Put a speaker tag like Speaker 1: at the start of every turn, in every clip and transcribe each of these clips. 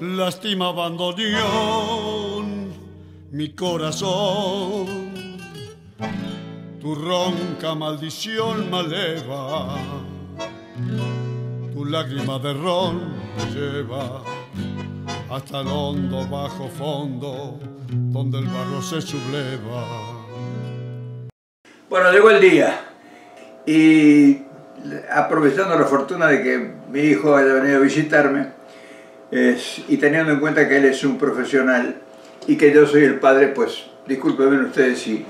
Speaker 1: Lástima bandoneón, mi corazón, tu ronca maldición me eleva, tu lágrima de ron me lleva hasta el hondo bajo fondo, donde el barro se subleva.
Speaker 2: Bueno, llegó el día y aprovechando la fortuna de que mi hijo haya venido a visitarme, y teniendo en cuenta que él es un profesional y que yo soy el padre, pues discúlpenme ustedes si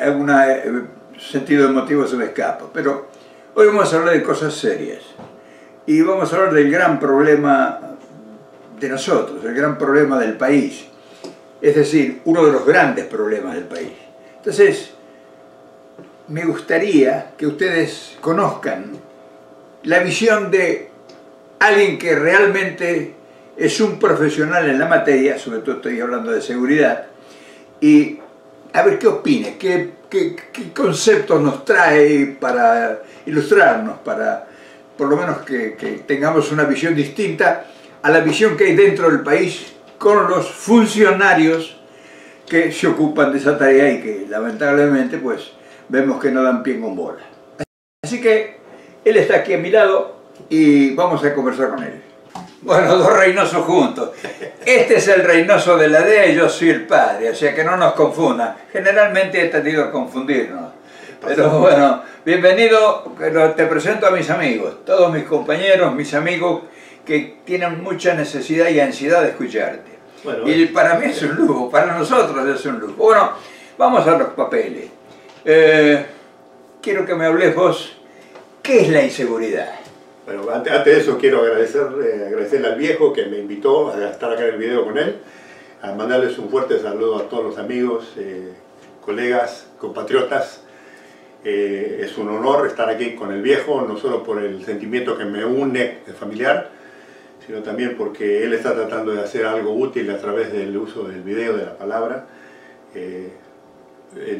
Speaker 2: algún sentido emotivo se me escapa. Pero hoy vamos a hablar de cosas serias y vamos a hablar del gran problema de nosotros, el gran problema del país, es decir, uno de los grandes problemas del país. Entonces, me gustaría que ustedes conozcan la visión de alguien que realmente es un profesional en la materia, sobre todo estoy hablando de seguridad, y a ver qué opine, qué conceptos nos trae para ilustrarnos, para por lo menos que tengamos una visión distinta a la visión que hay dentro del país con los funcionarios que se ocupan de esa tarea y que lamentablemente pues vemos que no dan pie con bola. Así que él está aquí a mi lado y vamos a conversar con él. Bueno, dos Reynosos juntos. Este es el Reynoso de la DEA y yo soy el padre, o sea que no nos confundan. Generalmente he tendido a confundirnos. Pero bueno, bienvenido, te presento a mis amigos, todos mis compañeros, mis amigos que tienen mucha necesidad y ansiedad de escucharte. Bueno, y para mí es un lujo, para nosotros es un lujo. Bueno, vamos a los papeles. Quiero que me hables vos, ¿qué es la inseguridad?
Speaker 3: Bueno, antes de eso quiero agradecerle al viejo que me invitó a estar acá en el video con él, a mandarles un fuerte saludo a todos los amigos, colegas, compatriotas. Es un honor estar aquí con el viejo, no solo por el sentimiento que me une familiar, sino también porque él está tratando de hacer algo útil a través del uso del video, de la palabra.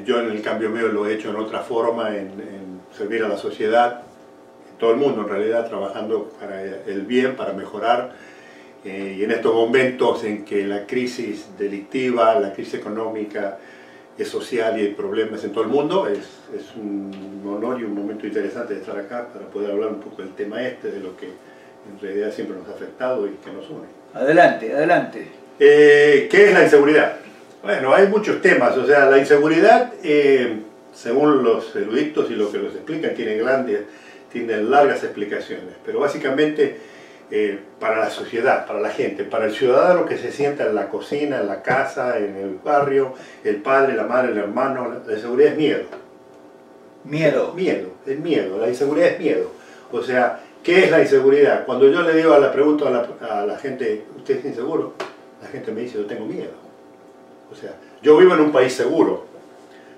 Speaker 3: Yo en el cambio mío lo he hecho en otra forma, en servir a la sociedad, todo el mundo en realidad, trabajando para el bien, para mejorar, y en estos momentos en que la crisis delictiva, la crisis económica, es social y hay problemas en todo el mundo, es un honor y un momento interesante de estar acá para poder hablar un poco del tema de lo que en realidad siempre nos ha afectado y que nos une.
Speaker 2: Adelante, adelante.
Speaker 3: ¿Qué es la inseguridad? Bueno, hay muchos temas, o sea, la inseguridad, según los eruditos y lo que los explican, tiene largas explicaciones, pero básicamente para la sociedad, para la gente, para el ciudadano que se sienta en la cocina, en la casa, en el barrio, el padre, la madre, el hermano, la inseguridad es miedo.
Speaker 2: ¿Miedo?
Speaker 3: Miedo, es miedo, la inseguridad es miedo. O sea, ¿qué es la inseguridad? Cuando yo le digo pregunto a la gente, ¿usted es inseguro? La gente me dice, yo tengo miedo. O sea, yo vivo en un país seguro,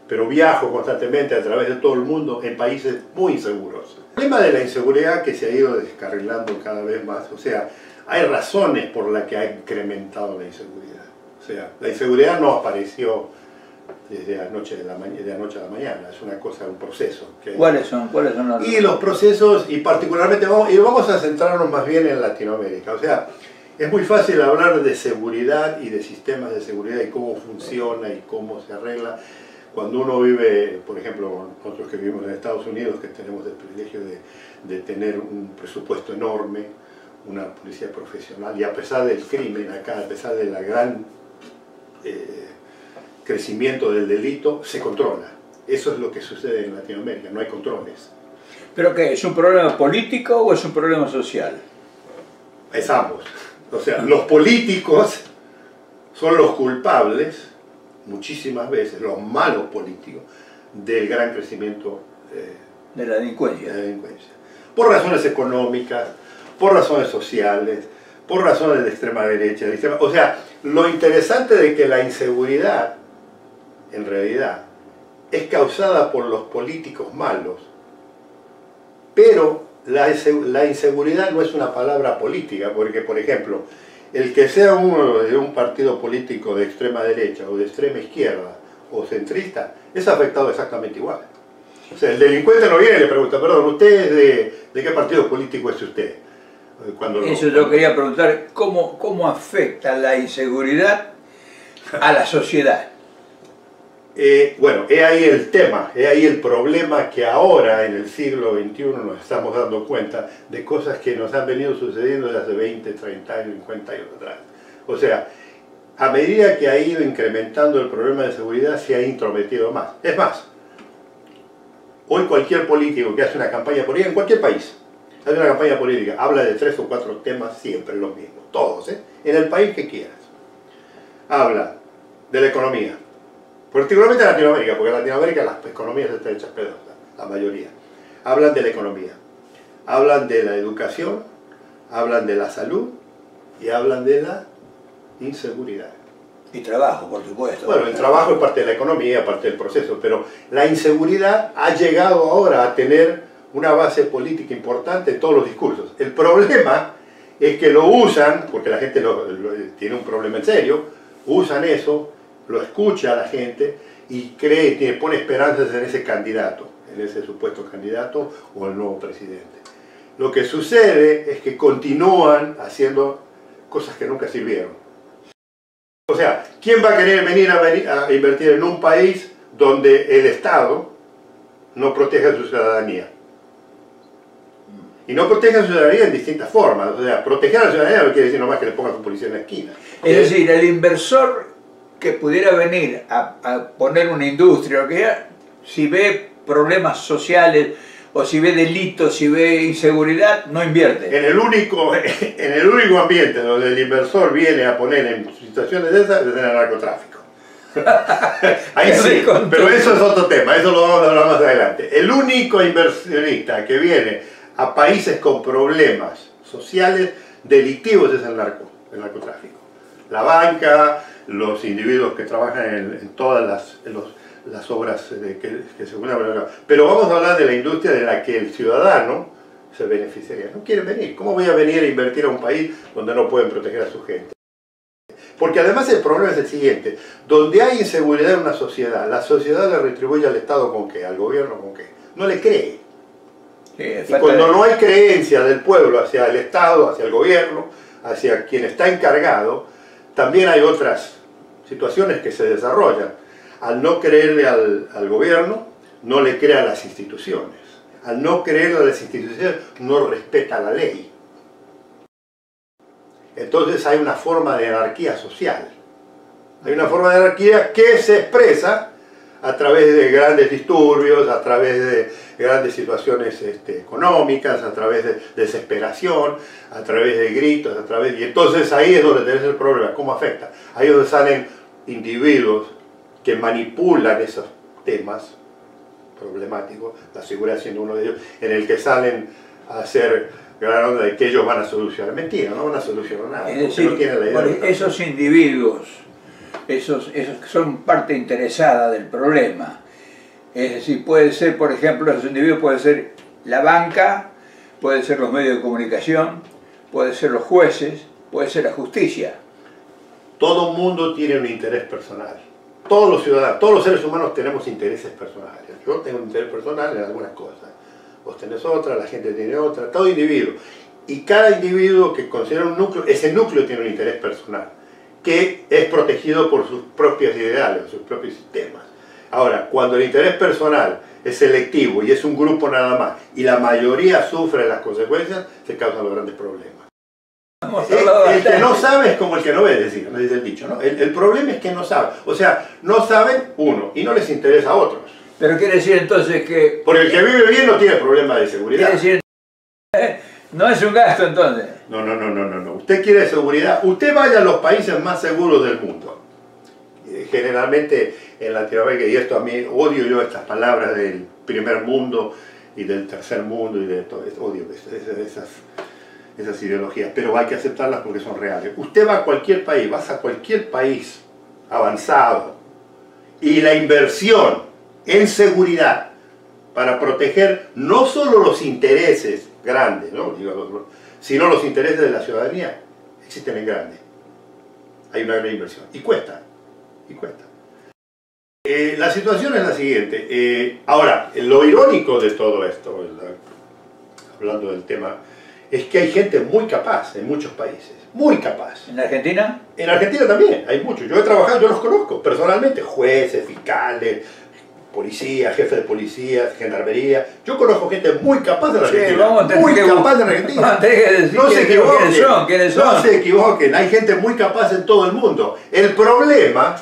Speaker 3: pero viajo constantemente a través de todo el mundo en países muy inseguros. El tema de la inseguridad que se ha ido descarrilando cada vez más, o sea, hay razones por las que ha incrementado la inseguridad. O sea, la inseguridad no apareció desde anoche a la mañana, es una cosa, un proceso.
Speaker 2: ¿Cuáles son los?
Speaker 3: Y los procesos, y particularmente, vamos a centrarnos más bien en Latinoamérica. O sea, es muy fácil hablar de seguridad y de sistemas de seguridad y cómo funciona y cómo se arregla. Cuando uno vive, por ejemplo, nosotros que vivimos en Estados Unidos, que tenemos el privilegio de tener un presupuesto enorme, una policía profesional, y a pesar del crimen acá, a pesar del gran crecimiento del delito, se controla. Eso es lo que sucede en Latinoamérica, no hay controles.
Speaker 2: ¿Pero qué? ¿Es un problema político o es un problema social?
Speaker 3: Es ambos. O sea, los políticos son los culpables, muchísimas veces, los malos políticos, del gran crecimiento
Speaker 2: de la delincuencia.
Speaker 3: Por razones económicas, por razones sociales, por razones de extrema derecha. O sea, lo interesante de que la inseguridad, en realidad, es causada por los políticos malos, pero la inseguridad no es una palabra política, porque, por ejemplo, el que sea uno de un partido político de extrema derecha o de extrema izquierda o centrista, es afectado exactamente igual. O sea, el delincuente no viene y le pregunta, perdón, ¿usted de qué partido político es usted?
Speaker 2: Eso yo quería preguntar, ¿cómo afecta la inseguridad a la sociedad?
Speaker 3: Bueno, es ahí el tema, es ahí el problema que ahora en el siglo XXI nos estamos dando cuenta de cosas que nos han venido sucediendo desde hace 20, 30 años, 50 años atrás. O sea, a medida que ha ido incrementando el problema de seguridad se ha intrometido más. Es más, hoy cualquier político que hace una campaña política en cualquier país, hace una campaña política, habla de 3 o 4 temas siempre los mismos, todos, en el país que quieras. Habla de la economía, particularmente en Latinoamérica, porque en Latinoamérica las economías están hechas pedazos, la mayoría. Hablan de la economía, hablan de la educación, hablan de la salud y hablan de la inseguridad.
Speaker 2: Y trabajo, por supuesto.
Speaker 3: Bueno, el trabajo es parte de la economía, parte del proceso, pero la inseguridad ha llegado ahora a tener una base política importante en todos los discursos. El problema es que lo usan, porque la gente tiene un problema en serio, usan eso, lo escucha a la gente y cree, pone esperanzas en ese candidato, en ese supuesto candidato o el nuevo presidente. Lo que sucede es que continúan haciendo cosas que nunca sirvieron. O sea, ¿quién va a querer venir a invertir en un país donde el Estado no protege a su ciudadanía? Y no protege a su ciudadanía en distintas formas. O sea, proteger a la ciudadanía no quiere decir nomás que le ponga su policía en la esquina.
Speaker 2: Es decir, el inversor que pudiera venir a poner una industria, o que si ve problemas sociales, o si ve delitos, si ve inseguridad, no invierte.
Speaker 3: En el único ambiente donde el inversor viene a poner en situaciones de esas, es en el narcotráfico. Ahí sí, pero eso es otro tema, eso lo vamos a hablar más adelante. El único inversionista que viene a países con problemas sociales delictivos es el narcotráfico. La banca, los individuos que trabajan en todas las obras que se unen. Pero vamos a hablar de la industria de la que el ciudadano se beneficiaría. No quieren venir. ¿Cómo voy a venir a invertir a un país donde no pueden proteger a su gente? Porque además el problema es el siguiente. Donde hay inseguridad en una sociedad, la sociedad le retribuye al Estado ¿con qué? Al gobierno ¿con qué? No le cree.
Speaker 2: Sí,
Speaker 3: y cuando no hay creencia del pueblo hacia el Estado, hacia el gobierno, hacia quien está encargado, también hay otras situaciones que se desarrollan. Al no creerle al gobierno, no le cree a las instituciones. Al no creerle a las instituciones, no respeta la ley. Entonces hay una forma de anarquía social. Hay una forma de anarquía que se expresa a través de grandes disturbios, a través de grandes situaciones económicas, a través de desesperación, a través de gritos, y entonces ahí es donde tenés el problema. ¿Cómo afecta? Ahí es donde salen individuos que manipulan esos temas problemáticos, la seguridad siendo uno de ellos, en el que salen a hacer gran onda de que ellos van a solucionar. Mentira, no van a solucionar nada.
Speaker 2: Es decir,
Speaker 3: no tienen la idea
Speaker 2: esos individuos, esos que son parte interesada del problema, es decir, puede ser, por ejemplo, esos individuos puede ser la banca, puede ser los medios de comunicación, puede ser los jueces, puede ser la justicia.
Speaker 3: Todo mundo tiene un interés personal. Todos los ciudadanos, todos los seres humanos tenemos intereses personales. Yo tengo un interés personal en algunas cosas. Vos tenés otra, la gente tiene otra, todo individuo. Y cada individuo que considera un núcleo, ese núcleo tiene un interés personal, que es protegido por sus propios ideales, sus propios sistemas. Ahora, cuando el interés personal es selectivo y es un grupo nada más, y la mayoría sufre las consecuencias, se causan los grandes problemas. El que no sabe es como el que no ve, dice el dicho, ¿no? El problema es que no sabe. O sea, no saben uno y no les interesa a otros.
Speaker 2: Pero quiere decir entonces que...
Speaker 3: Porque el que vive bien no tiene problema de seguridad.
Speaker 2: Quiere decir, no es un gasto entonces.
Speaker 3: No. Usted quiere seguridad. Usted vaya a los países más seguros del mundo. Generalmente en Latinoamérica, y esto a mí, odio yo estas palabras del primer mundo y del tercer mundo y de todo esto. Odio esas ideologías, pero hay que aceptarlas porque son reales. Usted va a cualquier país, vas a cualquier país avanzado y la inversión en seguridad para proteger no solo los intereses grandes, ¿no? Sino los intereses de la ciudadanía, existen en grande. Hay una gran inversión. Y cuesta. Y cuesta. La situación es la siguiente. Ahora, lo irónico de todo esto, hablando del tema, es que hay gente muy capaz en muchos países. Muy capaz.
Speaker 2: ¿En Argentina?
Speaker 3: En Argentina también, hay muchos. Yo he trabajado, yo los conozco personalmente. Jueces, fiscales, policías, jefes de policía, gendarmería. Yo conozco gente muy capaz en Argentina.
Speaker 2: Sí,
Speaker 3: muy capaz en Argentina.
Speaker 2: No se equivoquen. ¿Quiénes son?
Speaker 3: No se equivoquen. Hay gente muy capaz en todo el mundo. El problema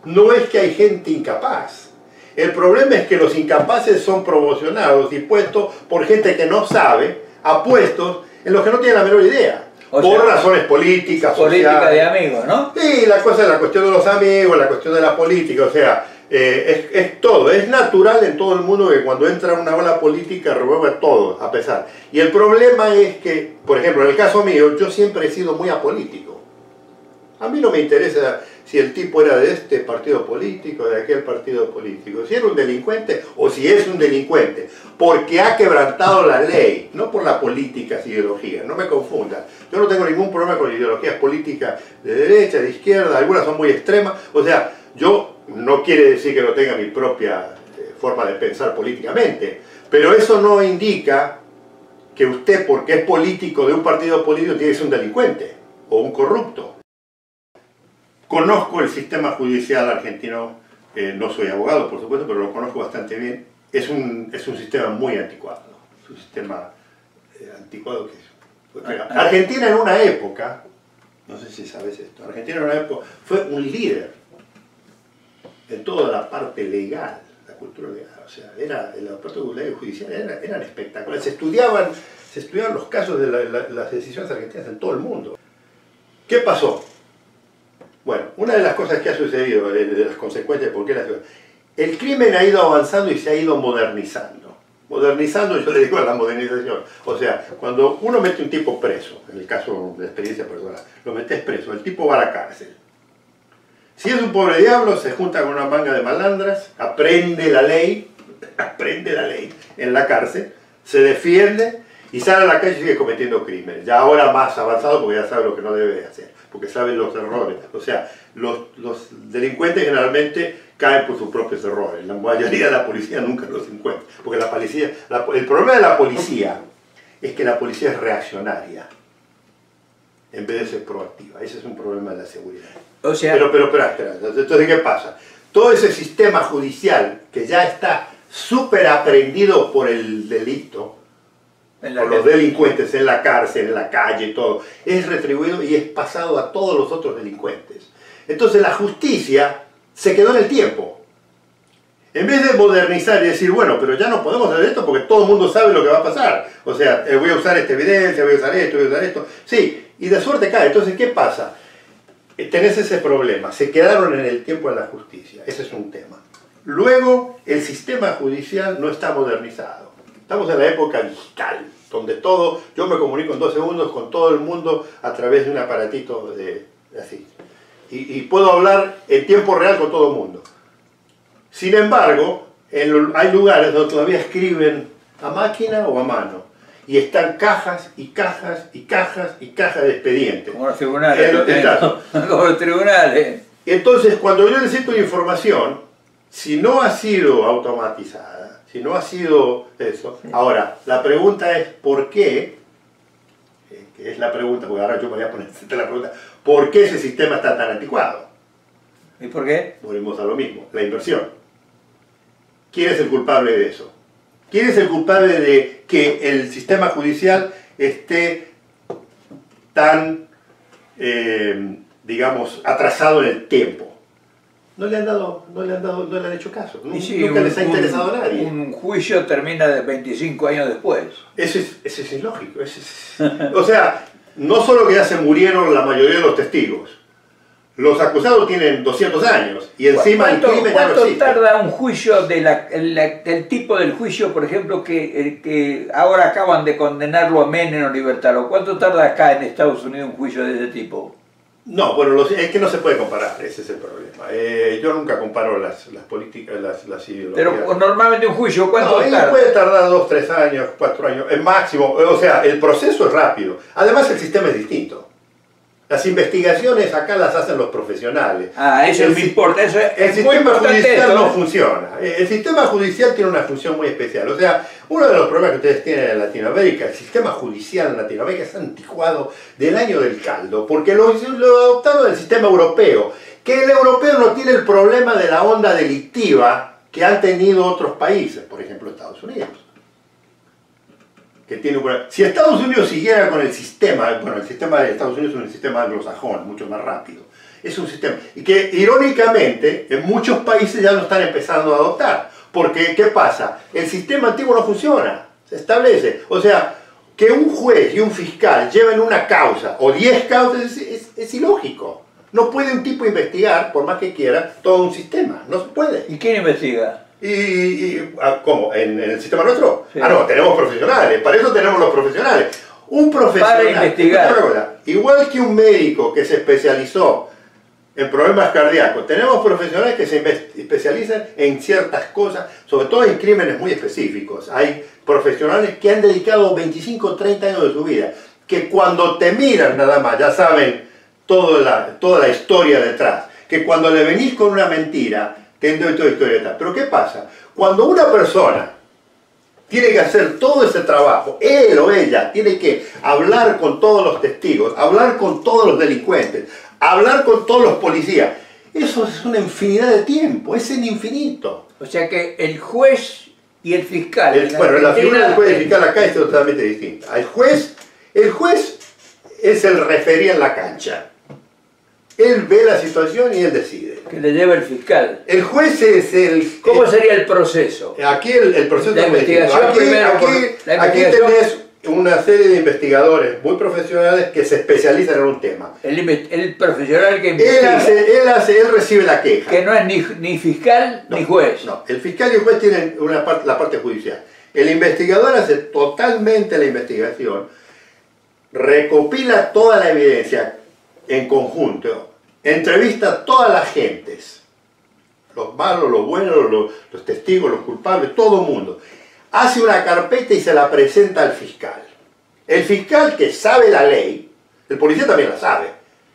Speaker 3: no es que hay gente incapaz. El problema es que los incapaces son promocionados y puestos por gente que no sabe a puestos en los que no tienen la menor idea. Por razones políticas,
Speaker 2: política
Speaker 3: sociales.
Speaker 2: de amigos, ¿no?
Speaker 3: Sí, la cosa es la cuestión de los amigos, la cuestión de la política, o sea, es todo, es natural en todo el mundo que cuando entra una ola política remueve todo, a pesar. Y el problema es que, por ejemplo, en el caso mío, yo siempre he sido muy apolítico. A mí no me interesa si el tipo era de este partido político, de aquel partido político, si era un delincuente o si es un delincuente, porque ha quebrantado la ley, no por la política, ideología, no me confundan. Yo no tengo ningún problema con ideologías políticas de derecha, de izquierda, algunas son muy extremas, o sea, yo no quiere decir que no tenga mi propia forma de pensar políticamente, pero eso no indica que usted, porque es político de un partido político, tiene que ser un delincuente o un corrupto. Conozco el sistema judicial argentino, no soy abogado por supuesto, pero lo conozco bastante bien. Es un sistema muy anticuado, es un sistema anticuado que es... Argentina en una época, no sé si sabes esto, Argentina en una época fue un líder en toda la parte legal, la cultura legal, o sea, la parte legal y judicial eran espectaculares. Se estudiaban los casos de las decisiones argentinas en todo el mundo. ¿Qué pasó? Bueno, una de las cosas que ha sucedido, de las consecuencias de por qué el crimen ha ido avanzando y se ha ido modernizando. Modernizando, yo le digo a la modernización. O sea, cuando uno mete un tipo preso, en el caso de experiencia personal, lo metes preso, el tipo va a la cárcel. Si es un pobre diablo, se junta con una manga de malandras, aprende la ley en la cárcel, se defiende y sale a la calle y sigue cometiendo crímenes. Ya ahora más avanzado porque ya sabe lo que no debe hacer, porque sabe los errores. O sea, los delincuentes generalmente caen por sus propios errores. La mayoría de la policía nunca los encuentra. Porque el problema de la policía es que la policía es reaccionaria en vez de ser proactiva. Ese es un problema de la seguridad. O sea, pero espera. Entonces, ¿qué pasa? Todo ese sistema judicial que ya está súper aprendido por el delito, por los delincuentes en la cárcel, en la calle, todo, es retribuido y es pasado a todos los otros delincuentes. Entonces la justicia se quedó en el tiempo. En vez de modernizar y decir, bueno, pero ya no podemos hacer esto porque todo el mundo sabe lo que va a pasar. O sea, voy a usar esta evidencia, voy a usar esto, voy a usar esto. Sí, y de suerte cae. Entonces, ¿qué pasa? Tenés ese problema. Se quedaron en el tiempo en la justicia. Ese es un tema. Luego, el sistema judicial no está modernizado. Estamos en la época digital, donde todo, yo me comunico en 2 segundos con todo el mundo a través de un aparatito así. Y puedo hablar en tiempo real con todo el mundo. Sin embargo, hay lugares donde todavía escriben a máquina o a mano. Y están cajas y cajas y cajas y cajas de expedientes.
Speaker 2: Como los tribunales. Como los tribunales.
Speaker 3: Entonces, cuando yo necesito información, si no ha sido automatizada, si no ha sido eso... Sí. Ahora, la pregunta es ¿por qué? Que es la pregunta, porque ahora yo me voy a poner la pregunta. ¿Por qué ese sistema está tan anticuado?
Speaker 2: ¿Y por qué?
Speaker 3: Volvemos a lo mismo, la inversión. ¿Quién es el culpable de eso? ¿Quién es el culpable de que el sistema judicial esté tan, digamos, atrasado en el tiempo? No le han hecho caso. Nunca les ha interesado a nadie.
Speaker 2: Un juicio termina de 25 años después.
Speaker 3: Eso es ilógico. O sea, no solo que ya se murieron la mayoría de los testigos, los acusados tienen 200 años y encima el crimen ya no existe.
Speaker 2: ¿Cuánto tarda un juicio del tipo del juicio, por ejemplo, que ahora acaban de condenarlo a Menem o libertarlo? ¿Cuánto tarda acá en Estados Unidos un juicio de ese tipo?
Speaker 3: No, bueno, es que no se puede comparar, ese es el problema. Yo nunca comparo las políticas, las ideologías.
Speaker 2: Pero normalmente un juicio, ¿cuánto
Speaker 3: tarda? Puede tardar 2, 3 años, 4 años, el máximo. O sea, el proceso es rápido. Además, el sistema es distinto. Las investigaciones acá las hacen los profesionales.
Speaker 2: Eso me importa. Eso
Speaker 3: el sistema judicial no funciona. El sistema judicial tiene una función muy especial. O sea, uno de los problemas que ustedes tienen en Latinoamérica, el sistema judicial en Latinoamérica es anticuado del año del caldo, porque lo adoptaron del sistema europeo, que el europeo no tiene el problema de la onda delictiva que han tenido otros países, por ejemplo Estados Unidos. Si Estados Unidos siguiera con el sistema, bueno, el sistema de Estados Unidos es un sistema anglosajón, mucho más rápido. Es un sistema, y que irónicamente en muchos países ya lo están empezando a adoptar. Porque, ¿qué pasa? El sistema antiguo no funciona, se establece. O sea, que un juez y un fiscal lleven una causa o 10 causas es ilógico. No puede un tipo investigar, por más que quiera, todo un sistema. No se puede.
Speaker 2: ¿Y quién investiga?
Speaker 3: ¿Cómo? ¿En el sistema nuestro?
Speaker 2: Sí.
Speaker 3: No, tenemos profesionales, para eso tenemos los profesionales. Un profesional,
Speaker 2: para investigar.
Speaker 3: Igual que un médico que se especializó en problemas cardíacos, tenemos profesionales que se especializan en ciertas cosas, sobre todo en crímenes muy específicos. Hay profesionales que han dedicado 25 o 30 años de su vida, que cuando te miran nada más ya saben toda la historia detrás, que cuando le venís con una mentira, te doy toda la historia detrás. Pero ¿qué pasa? Cuando una persona tiene que hacer todo ese trabajo, él o ella tiene que hablar con todos los testigos, hablar con todos los delincuentes, hablar con todos los policías, eso es una infinidad de tiempo, es el infinito.
Speaker 2: O sea que el juez y el fiscal...
Speaker 3: Bueno, la figura del juez y el fiscal acá es totalmente distinta. El juez es el referí en la cancha. Él ve la situación y él decide.
Speaker 2: Que le lleva el fiscal.
Speaker 3: El juez es el...
Speaker 2: ¿Cómo sería el proceso?
Speaker 3: Aquí el proceso
Speaker 2: de investigación.
Speaker 3: Aquí tenés una serie de investigadores muy profesionales que se especializan en un tema.
Speaker 2: El profesional que investiga.
Speaker 3: Él recibe la queja.
Speaker 2: Que no es ni fiscal ni juez.
Speaker 3: No, el fiscal y el juez tienen la parte judicial. El investigador hace totalmente la investigación, recopila toda la evidencia en conjunto, entrevista a todas las gentes, los malos, los buenos, los testigos, los culpables, todo el mundo. Hace una carpeta y se la presenta al fiscal. El fiscal, que sabe la ley, el policía también la sabe,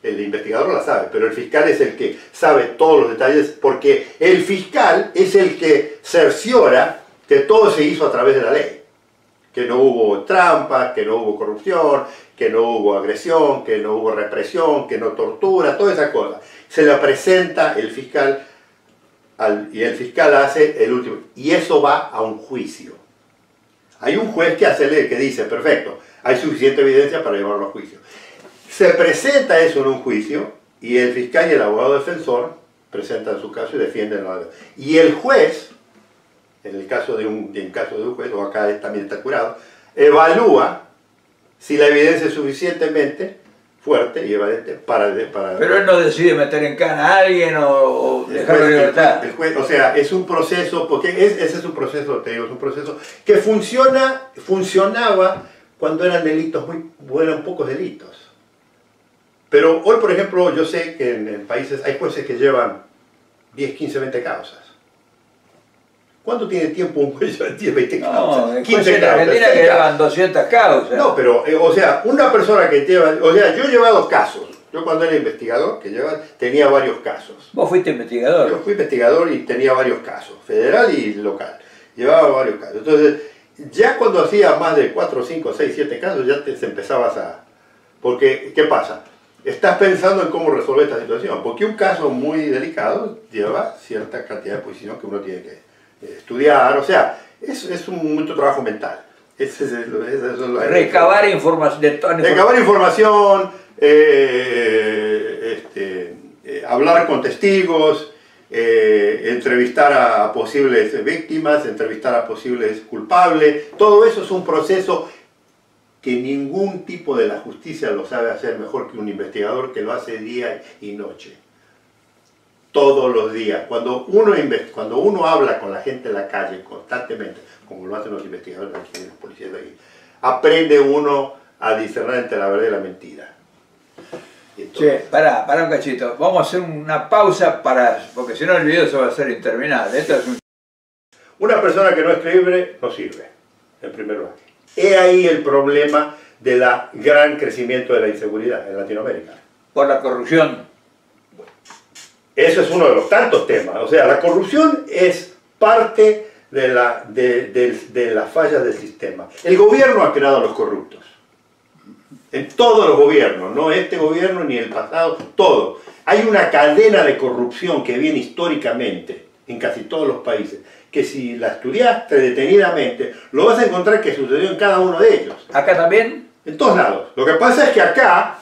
Speaker 3: el investigador la sabe, pero el fiscal es el que sabe todos los detalles, porque el fiscal es el que cerciora que todo se hizo a través de la ley. Que no hubo trampas, que no hubo corrupción, que no hubo agresión, que no hubo represión, que no tortura, todas esas cosas. Se la presenta el fiscal y el fiscal hace el último. Y eso va a un juicio. Hay un juez que dice, perfecto, hay suficiente evidencia para llevarlo a juicio. Se presenta eso en un juicio y el fiscal y el abogado defensor presentan su caso y defienden la... Y el juez, en el caso de un juez, o acá también está jurado, evalúa si la evidencia es suficientemente fuerte y evidente para...
Speaker 2: Pero él no decide meter en cana a alguien o dejarlo en libertad.
Speaker 3: El juez, o sea, es un proceso, porque ese es un proceso, te digo, es un proceso que funcionaba cuando eran pocos delitos. Pero hoy, por ejemplo, yo sé que en países hay jueces que llevan 10, 15, 20 causas. ¿Cuánto tiene tiempo un juez de 10, 20 causas?
Speaker 2: No, 15 causas. Argentina que llevan 200 causas.
Speaker 3: No, pero, o sea, una persona que lleva... O sea, yo he llevado casos. Yo cuando era investigador, tenía varios casos.
Speaker 2: ¿Vos fuiste investigador?
Speaker 3: Yo fui investigador y tenía varios casos, federal y local. Llevaba varios casos. Entonces, ya cuando hacía más de 4, 5, 6, 7 casos, ya te empezabas a... Porque, ¿qué pasa? Estás pensando en cómo resolver esta situación. Porque un caso muy delicado lleva cierta cantidad de posición que uno tiene que estudiar. O sea, es mucho trabajo mental.
Speaker 2: Recabar información.
Speaker 3: Recabar información, hablar con testigos, entrevistar a posibles víctimas, entrevistar a posibles culpables. Todo eso es un proceso que ningún tipo de la justicia lo sabe hacer mejor que un investigador que lo hace día y noche. Todos los días. Cuando uno habla con la gente en la calle constantemente, como lo hacen los investigadores aquí, los policías de aquí, aprende uno a discernir entre la verdad y la mentira.
Speaker 2: Che, pará un cachito. Vamos a hacer una pausa porque si no el video se va a hacer interminable.
Speaker 3: Una persona que no es creíble no sirve, en primer lugar. He ahí el problema del gran crecimiento de la inseguridad en Latinoamérica.
Speaker 2: Por la corrupción.
Speaker 3: Eso es uno de los tantos temas. O sea, la corrupción es parte de las fallas del sistema. El gobierno ha creado a los corruptos. En todos los gobiernos, no este gobierno ni el pasado, todo. Hay una cadena de corrupción que viene históricamente en casi todos los países, que si la estudiaste detenidamente, lo vas a encontrar que sucedió en cada uno de ellos.
Speaker 2: ¿Acá también?
Speaker 3: En todos lados. Lo que pasa es que acá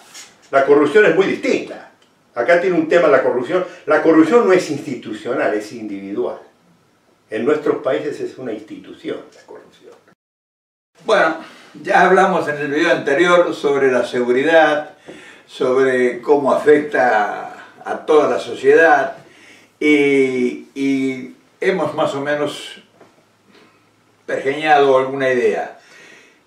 Speaker 3: la corrupción es muy distinta. Acá tiene un tema la corrupción. La corrupción no es institucional, es individual. En nuestros países es una institución la corrupción.
Speaker 2: Bueno, ya hablamos en el video anterior sobre la seguridad, sobre cómo afecta a toda la sociedad y hemos más o menos pergeñado alguna idea.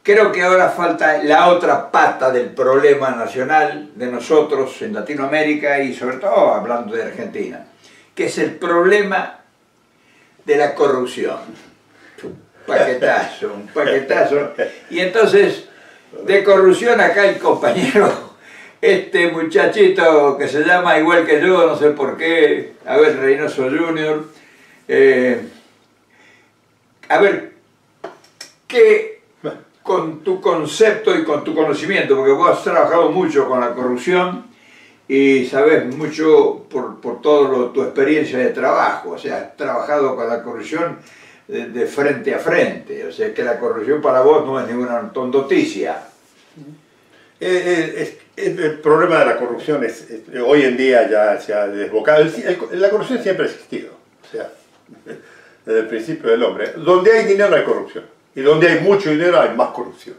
Speaker 2: Creo que ahora falta la otra pata del problema nacional de nosotros en Latinoamérica y sobre todo hablando de Argentina, que es el problema de la corrupción. Un paquetazo. Y entonces, de corrupción acá el compañero, este muchachito que se llama igual que yo, no sé por qué, Abel Reynoso Jr., a ver, ¿qué con tu concepto y con tu conocimiento, porque vos has trabajado mucho con la corrupción y sabés mucho por toda tu experiencia de trabajo, o sea, has trabajado con la corrupción de frente a frente, o sea que la corrupción para vos no es ninguna tontoticia.
Speaker 3: El problema de la corrupción hoy en día ya se ha desbocado. La corrupción siempre ha existido, o sea, desde el principio del hombre. Donde hay dinero hay corrupción, y donde hay mucho dinero hay más corrupción.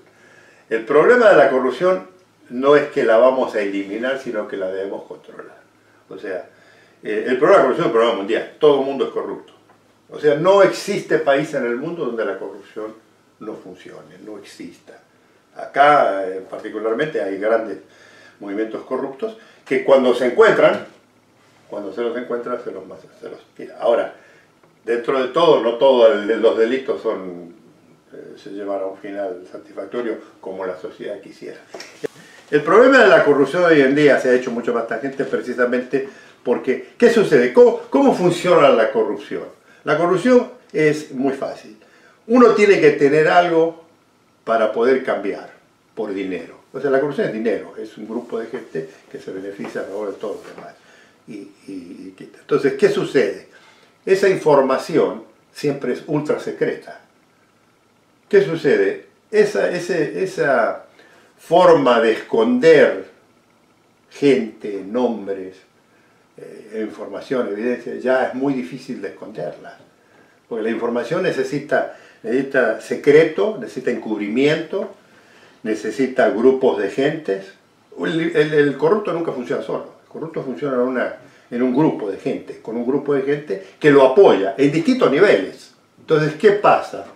Speaker 3: El problema de la corrupción no es que la vamos a eliminar, sino que la debemos controlar. O sea, el problema de la corrupción es un problema mundial, todo el mundo es corrupto. O sea, no existe país en el mundo donde la corrupción no funcione, no exista. Acá particularmente hay grandes movimientos corruptos que cuando se encuentran, se los tira. Ahora, dentro de todo, no todos los delitos se llevan a un final satisfactorio como la sociedad quisiera. El problema de la corrupción hoy en día se ha hecho mucho más tangente precisamente porque, ¿qué sucede? ¿Cómo funciona la corrupción? La corrupción es muy fácil. Uno tiene que tener algo para poder cambiar por dinero. O sea, la corrupción es dinero, es un grupo de gente que se beneficia a favor de todos los demás. Entonces, ¿qué sucede? Esa información siempre es ultra secreta. ¿Qué sucede? Esa forma de esconder gente, nombres, información, evidencia, ya es muy difícil de esconderla. Porque la información necesita secreto, necesita encubrimiento, necesita grupos de gentes. El corrupto nunca funciona solo, el corrupto funciona en un grupo de gente, con un grupo de gente que lo apoya en distintos niveles. Entonces, ¿qué pasa?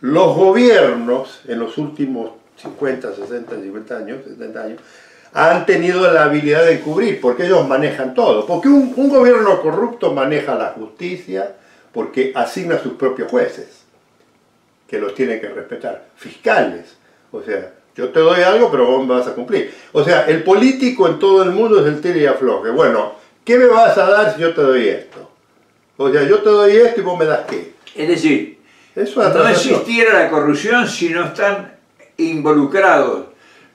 Speaker 3: Los gobiernos en los últimos 50, 60, 50 años, 70 años, han tenido la habilidad de encubrir, porque ellos manejan todo. Porque un gobierno corrupto maneja la justicia, porque asigna sus propios jueces, que los tienen que respetar. Fiscales, o sea, yo te doy algo, pero vos me vas a cumplir. O sea, el político en todo el mundo es el tire y afloje. Bueno, ¿qué me vas a dar si yo te doy esto? O sea, yo te doy esto y vos me das qué.
Speaker 2: Es decir, no existiera la corrupción si no están involucrados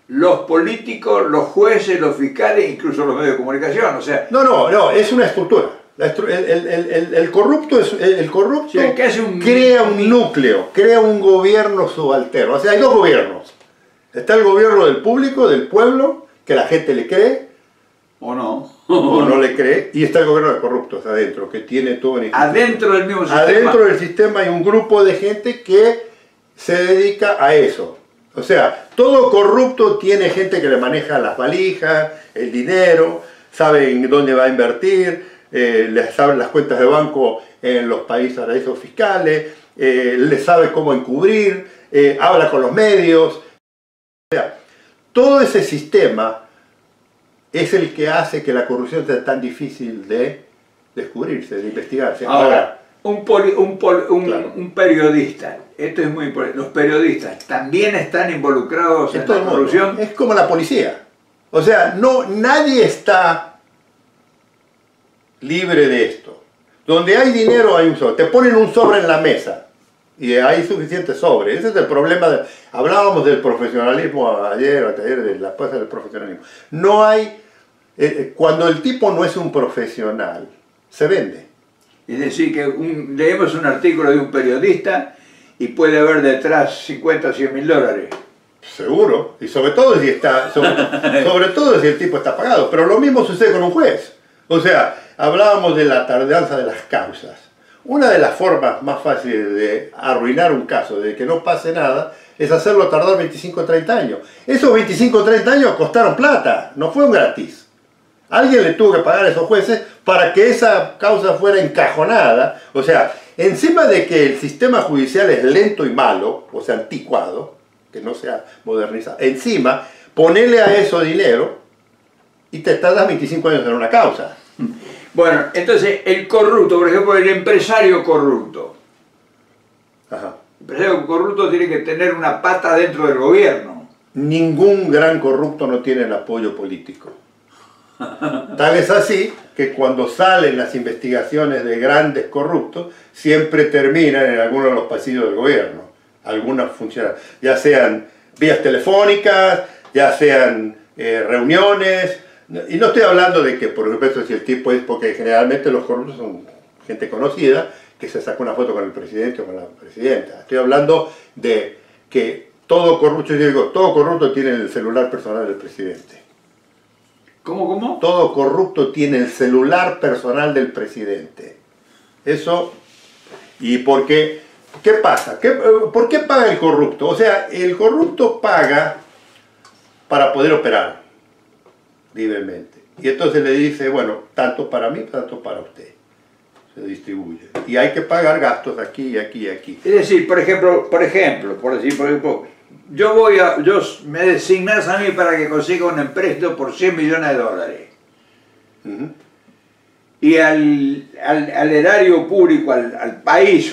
Speaker 2: los políticos, los jueces, los fiscales, incluso los medios de comunicación, o sea...
Speaker 3: No, es una estructura. El corrupto, sí, crea un núcleo, crea un gobierno subalterno. O sea, hay dos gobiernos. Está el gobierno del público, del pueblo, que la gente le cree,
Speaker 2: o
Speaker 3: no le cree, y está el gobierno de corruptos adentro, que tiene todo en
Speaker 2: adentro del mismo sistema.
Speaker 3: Adentro del sistema hay un grupo de gente que se dedica a eso. O sea, todo corrupto tiene gente que le maneja las valijas, el dinero, saben dónde va a invertir, le saben las cuentas de banco en los países paraísos fiscales, le sabe cómo encubrir, habla con los medios. O sea, todo ese sistema es el que hace que la corrupción sea tan difícil de descubrirse, de investigarse.
Speaker 2: Ahora,
Speaker 3: Claro.
Speaker 2: un periodista, esto es muy importante, los periodistas también están involucrados en
Speaker 3: todo
Speaker 2: la
Speaker 3: el mundo.
Speaker 2: corrupción.
Speaker 3: Es como la policía. O sea, nadie está libre de esto. Donde hay dinero hay un sobre. Te ponen un sobre en la mesa y hay suficiente sobre. Ese es el problema. Hablábamos del profesionalismo ayer o ayer, de la cosa del profesionalismo. No hay... cuando el tipo no es un profesional, se vende.
Speaker 2: Es decir, que leemos un artículo de un periodista y puede haber detrás 50 o 100 mil dólares.
Speaker 3: Seguro, y sobre todo si está, sobre todo si el tipo está pagado, pero lo mismo sucede con un juez. O sea, hablábamos de la tardanza de las causas. Una de las formas más fáciles de arruinar un caso, de que no pase nada, es hacerlo tardar 25 o 30 años. Esos 25 o 30 años costaron plata, no fueron gratis. Alguien le tuvo que pagar a esos jueces para que esa causa fuera encajonada. O sea, encima de que el sistema judicial es lento y malo, o sea, anticuado, que no sea modernizado, encima, ponele a eso dinero y te tardas 25 años en una causa.
Speaker 2: Bueno, entonces el corrupto, por ejemplo, el empresario corrupto.
Speaker 3: Ajá.
Speaker 2: El empresario corrupto tiene que tener una pata dentro del gobierno.
Speaker 3: Ningún gran corrupto no tiene el apoyo político. Tal es así que cuando salen las investigaciones de grandes corruptos, siempre terminan en alguno de los pasillos del gobierno. Algunas funcionan, ya sean vías telefónicas, ya sean reuniones. Y no estoy hablando de que, por ejemplo, si el tipo es, porque generalmente los corruptos son gente conocida, que se saca una foto con el presidente o con la presidenta. Estoy hablando de que todo corrupto, yo digo, todo corrupto tiene el celular personal del presidente.
Speaker 2: ¿Cómo?
Speaker 3: Todo corrupto tiene el celular personal del presidente. Eso, y porque, ¿qué pasa? ¿Por qué paga el corrupto? O sea, el corrupto paga para poder operar libremente. Y entonces le dice, bueno, tanto para mí, tanto para usted. Se distribuye. Y hay que pagar gastos aquí, aquí y aquí.
Speaker 2: Es decir, por ejemplo, me designas a mí para que consiga un empréstito por 100 millones de dólares. Y al erario público, al país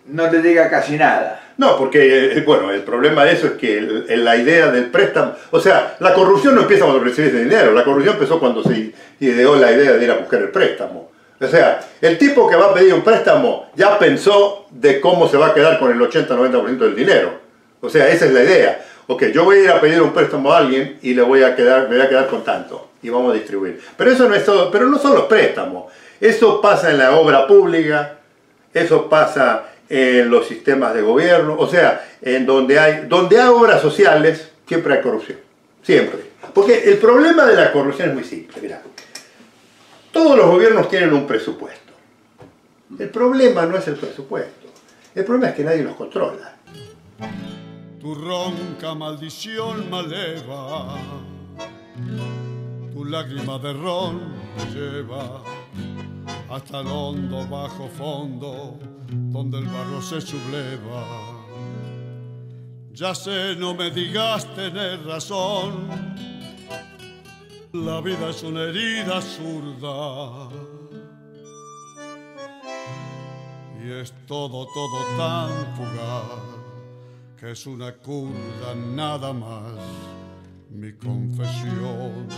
Speaker 2: no le diga casi nada.
Speaker 3: No, porque, bueno, el problema de eso es que la idea del préstamo, o sea, la corrupción no empieza cuando recibes dinero, la corrupción empezó cuando se ideó la idea de ir a buscar el préstamo. O sea, el tipo que va a pedir un préstamo ya pensó de cómo se va a quedar con el 80-90% del dinero. O sea, esa es la idea. Ok, yo voy a ir a pedir un préstamo a alguien y me voy a quedar con tanto y vamos a distribuir. Pero eso no es todo, pero no son los préstamos. Eso pasa en la obra pública, eso pasa en los sistemas de gobierno, o sea, en donde hay obras sociales, siempre hay corrupción. Siempre. Porque el problema de la corrupción es muy simple, mirá. Todos los gobiernos tienen un presupuesto. El problema no es el presupuesto. El problema es que nadie los controla.
Speaker 1: Tu ronca maldición maleva, tu lágrima de ron lleva hasta el hondo bajo fondo donde el barro se subleva. Ya sé, no me digas tener razón, la vida es una herida zurda y es todo tan fugaz que es una curda nada más mi confesión.